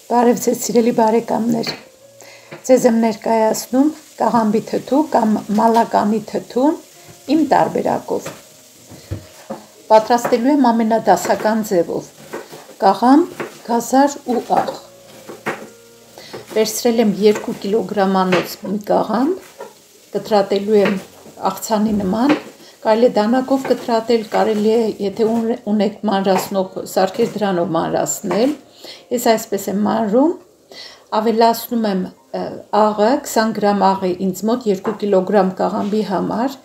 Բարև ձեզ սիրելի բարեկամներ, ձեզ եմ ներկայացնում կաղամբի թթու կամ մալականի թթուն իմ տարբերակով։ Պատրաստելու եմ ամենադասական ձևով, կաղամբ, գազար ու աղ։ Վերցրել եմ 2 կիլոգրամանոց մի կաղամբ, կտրատելու եմ աղցանի նման, կարելի է դանակով կտրատել, կարելի է, եթե ունեք մանրացնող սարքեր դրանով մանրացնել, ես այսպես եմ մանրում, ավելացնում եմ աղը, 20 գրամ աղ է ինձ մոտ 2 կիլոգրամ կաղամբի համար,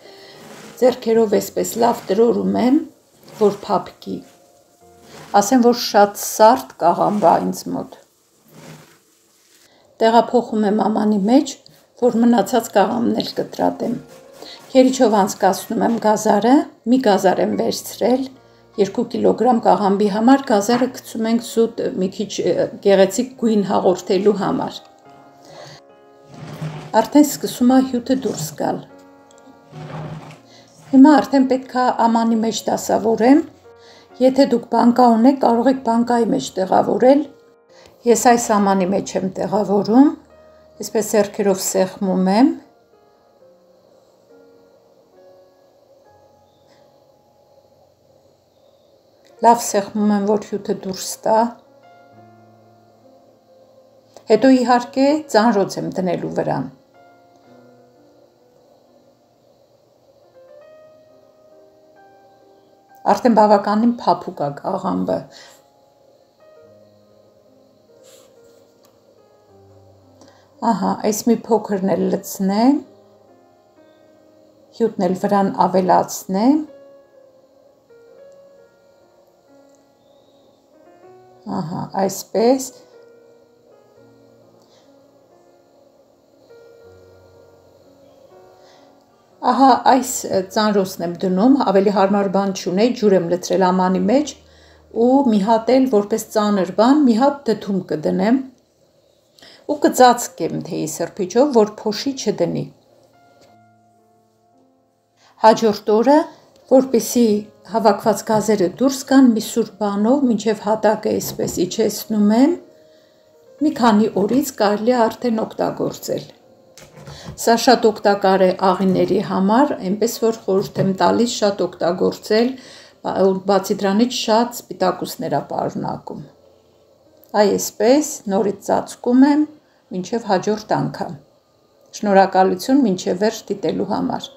ձեռքերով այսպես լավ տրորում եմ, որ փափկի, ասեմ, որ շատ սարդ կաղամբ է ինձ մոտ, տեղափոխում եմ ամանի մեջ, որ մնացած կաղամբն էլ կտրատեմ, քերիչով անցկացնում եմ գազարը, մի գազար եմ վերցրել, 2 կիլոգրամ կաղամբի համար գազարը գցում ենք զուտ մի քիչ գեղեցիկ գույն հաղորդելու համար։ Արդեն սկսում է հյութը դուրս գալ։ Հիմա արդեն պետք է ամանի մեջ դասավորեմ, եթե դուք բանկա ունեք, կարող եք բանկայի մեջ տեղավորել, ես այս ամանի մեջ եմ տեղավորում, այսպես ձեռքերով սեղմում եմ, լավ սեղմում եմ, որ հյութը դուրս տա, հետո իհարկե ծանրոց եմ դնելու վրան։ Արդեն բավականին փափուկ է կաղամբը։ Ահա, այս մի փոքրն էլ լցնեմ, հյութն էլ վրան ավելացնեմ, ահա, այսպես, ահա, այս ծանրոցն եմ դնում, ավելի հարմար բան չունեի, ջուր եմ լցրել ամանի մեջ ու մի հատ էլ որպես ծանր բան, մի հատ թթում կդնեմ ու կծածկեմ թեյի սրբիչով, որ փոշի չդնի։ Հաջորդ օրը, որպեսզի հավաքված գազերը դուրս գան, մի սուր բանով, մինչև հատակը այսպես իջեցնում եմ, մի քանի օրից կարելի է արդեն օգտագործել։ Սա շատ օգտակար է աղիների համար, այնպես որ խորհուրդ եմ տալիս շատ օգտագործել, բացի դրանից շատ սպիտակուցներ է պարունակում։ Այսպես նորից ծածկում եմ, մինչև հաջորդ անգամ։ Շնորհակալություն մինչև վերջ դիտելու համար։